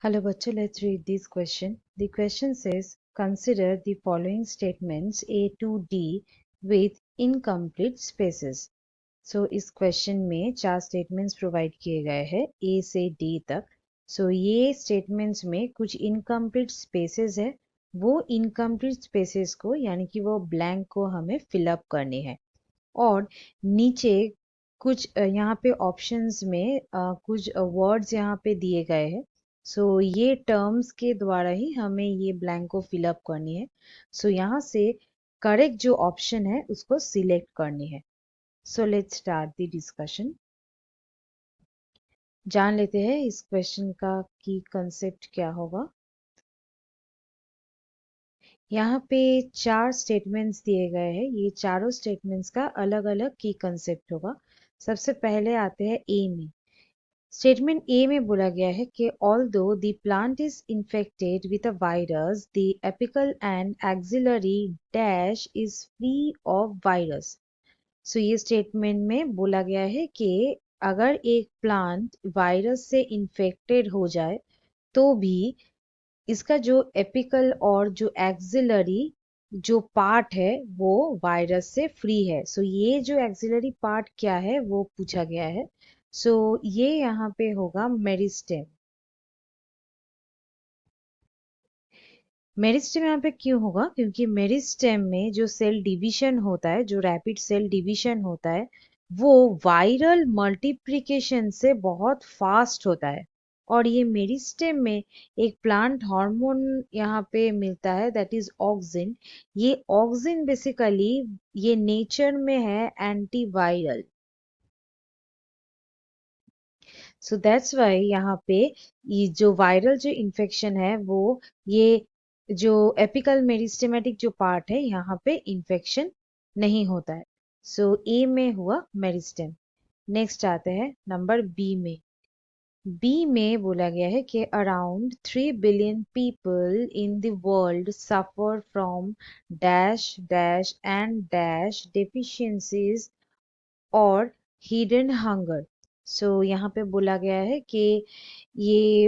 Hello, bachcho. Let's read this question. The question says, consider the following statements A to D with incomplete spaces. So इस question में 4 statements provide किए गए हैं ए से D तक. सो ये स्टेटमेंट्स में कुछ इनकम्प्लीट स्पेसेस है. वो इनकम्प्लीट स्पेसेस को यानी कि वो ब्लैंक को हमें फिलअप करनी है. और नीचे कुछ यहाँ पे ऑप्शंस में कुछ वर्ड्स यहाँ पे दिए गए हैं. सो ये टर्म्स के द्वारा ही हमें ये ब्लैंक को फिलअप करनी है. सो यहाँ से करेक्ट जो ऑप्शन है उसको सिलेक्ट करनी है. So let's start the discussion. जान लेते हैं इस क्वेश्चन का की कंसेप्ट क्या होगा. यहाँ पे 4 स्टेटमेंट्स दिए गए हैं. ये चारों स्टेटमेंट्स का अलग अलग की कंसेप्ट होगा. सबसे पहले आते हैं ए में. स्टेटमेंट ए में बोला गया है कि although the plant is infected with a virus, the apical and axillary dash is free of virus. सो ये स्टेटमेंट में बोला गया है कि अगर एक प्लांट वायरस से इन्फेक्टेड हो जाए तो भी इसका जो एपिकल और जो एक्सिलरी जो पार्ट है वो वायरस से फ्री है. सो ये जो एक्सिलरी पार्ट क्या है वो पूछा गया है. सो ये यहाँ पे होगा मेरिस्टेम. मेरिस्टेम यहाँ पे क्यों होगा? क्योंकि मेरिस्टेम में जो सेल डिवीजन होता है, जो रैपिड सेल डिवीजन होता है, वो वायरल मल्टीप्लिकेशन से बहुत फास्ट होता है. और ये मेरिस्टेम में एक प्लांट हार्मोन यहाँ पे मिलता है, दैट इज ऑक्सिन. ये ऑक्सिन बेसिकली ये नेचर में है एंटीवायरल. सो दैट्स वाई यहाँ पे ये जो वायरल जो इन्फेक्शन है वो ये जो एपिकल मेरिस्टेमेटिक जो पार्ट है यहाँ पे इन्फेक्शन नहीं होता है. सो ए में हुआ मेरिस्टेम. नेक्स्ट आते हैं नंबर बी में. बी में बोला गया है कि around 3 billion people in the world suffer from dash dash and dash deficiencies और हिडन हंगर. सो यहाँ पे बोला गया है कि ये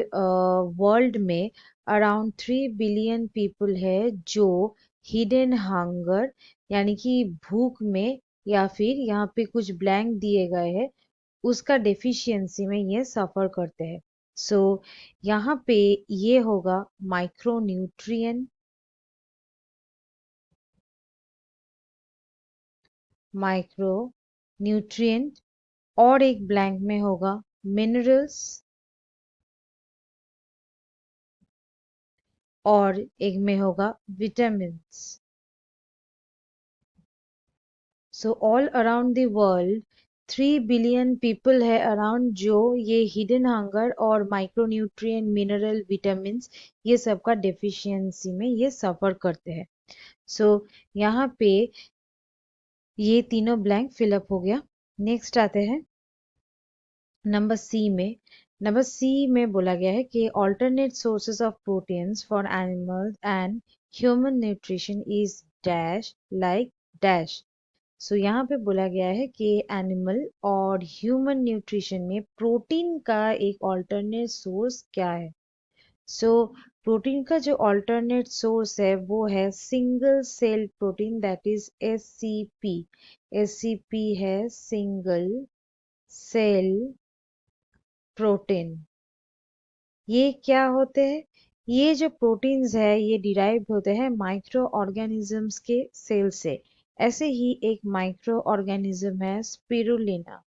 वर्ल्ड में अराउंड 3 बिलियन पीपल है जो हिडन हंगर यानी कि भूख में या फिर यहाँ पे कुछ ब्लैंक दिए गए हैं उसका डेफिशिएंसी में ये सफर करते हैं. सो यहाँ पे ये होगा माइक्रोन्यूट्रिएंट. माइक्रोन्यूट्रिएंट. और एक ब्लैंक में होगा मिनरल्स. और एक में होगा vitamins. So all around the world 3 billion people है अराउंड जो ये हिडन हंगर और माइक्रोन्यूट्रिएंट मिनरल विटामिन्स ये सब का डेफिशिएंसी में ये सफर करते हैं. सो यहाँ पे ये तीनों ब्लैंक फिलअप हो गया. नेक्स्ट आते हैं नंबर सी में. नंबर सी में बोला गया है कि alternate sources of proteins for animals and human nutrition is dash like dash. सो यहाँ पे बोला गया है कि एनिमल और ह्यूमन न्यूट्रिशन में प्रोटीन का एक ऑल्टरनेट सोर्स क्या है. सो प्रोटीन का जो ऑल्टरनेट सोर्स है वो है single cell protein, that is SCP. SCP है सिंगल सेल प्रोटीन. ये क्या होते हैं? ये जो प्रोटीन्स है ये डिराइव होते हैं माइक्रो ऑर्गेनिजम्स के सेल से. ऐसे ही एक माइक्रो ऑर्गेनिज्म है स्पिरुलिना.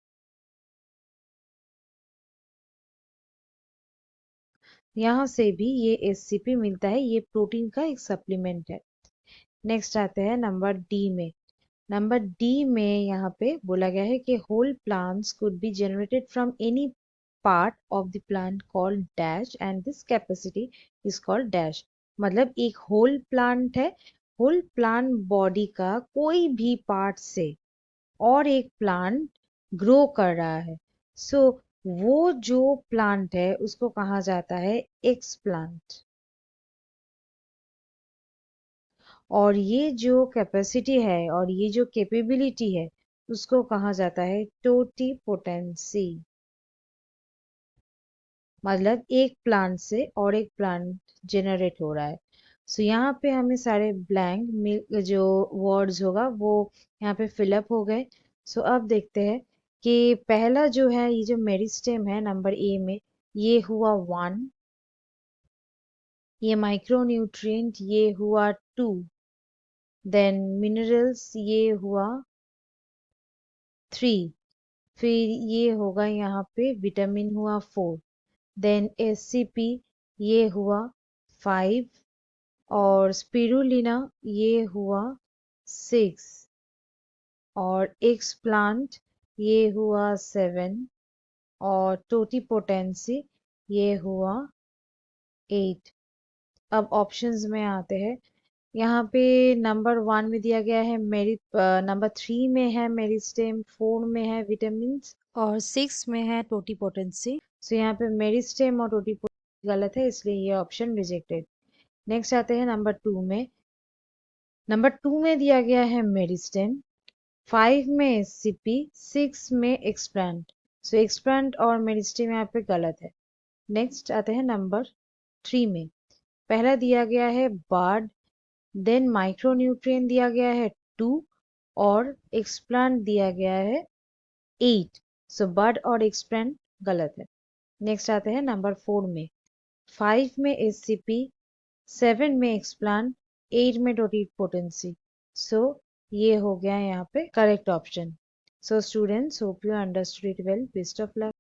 यहाँ से भी ये एससीपी मिलता है. ये प्रोटीन का एक सप्लीमेंट है. नेक्स्ट आते हैं नंबर डी में. नंबर डी में यहाँ पे बोला गया है कि whole plants could be generated from any part of the plant called dash and this capacity is called dash. मतलब एक होल प्लांट है, होल प्लांट बॉडी का कोई भी पार्ट से और एक प्लांट ग्रो कर रहा है. सो वो जो प्लांट है उसको कहा जाता है एक्स प्लांट. और ये जो कैपेसिटी है और ये जो कैपेबिलिटी है उसको कहा जाता है टोटीपोटेंसी. मतलब एक प्लांट से और एक प्लांट जनरेट हो रहा है। सो यहाँ पे हमें सारे ब्लैंक जो वर्ड्स होगा वो यहाँ पे फिलअप हो गए। सो अब देखते हैं कि पहला जो है ये जो मेरिस्टेम है नंबर ए में, ये हुआ 1, ये माइक्रोन्यूट्रिएंट ये हुआ 2, देन मिनरल्स ये हुआ 3, फिर ये होगा यहाँ पे विटामिन हुआ 4, देन एससीपी ये हुआ 5, और स्पिरुलिना ये हुआ 6, और एक्स प्लांट ये हुआ 7, और टोटीपोटेंसी ये हुआ 8। अब ऑप्शंस में आते हैं। यहाँ पे नंबर 1 में दिया गया है मेरी, नंबर 3 में है मेरिस्टेम, 4 में है विटामिन और 6 में है टोटीपोटेंसी। सो यहाँ पे मेरिस्टेम और टोटीपोटेंसी गलत है, इसलिए ये ऑप्शन रिजेक्टेड। नेक्स्ट आते हैं नंबर 2 में। नंबर 2 में दिया गया है मेरिस्टेम, 5 में सीपी, 6 में एक्सप्लांट। सो एक्सप्लांट और मेरिस्टेम यहाँ पे गलत है। नेक्स्ट आते हैं नंबर 3 में। पहला दिया गया है बार्ड, देन माइक्रोन्यूट्रिएंट दिया गया है 2, और एक्सप्लांट दिया गया है 8। सो बर्ड और एक्सप्लांट गलत है। नेक्स्ट आते हैं नंबर 4 में। 5 में एससीपी, 7 में एक्सप्लांट, 8 में टोटीपोटेंसी। सो ये हो गया यहाँ पे correct option. So students, hope you understood it well. Best of luck.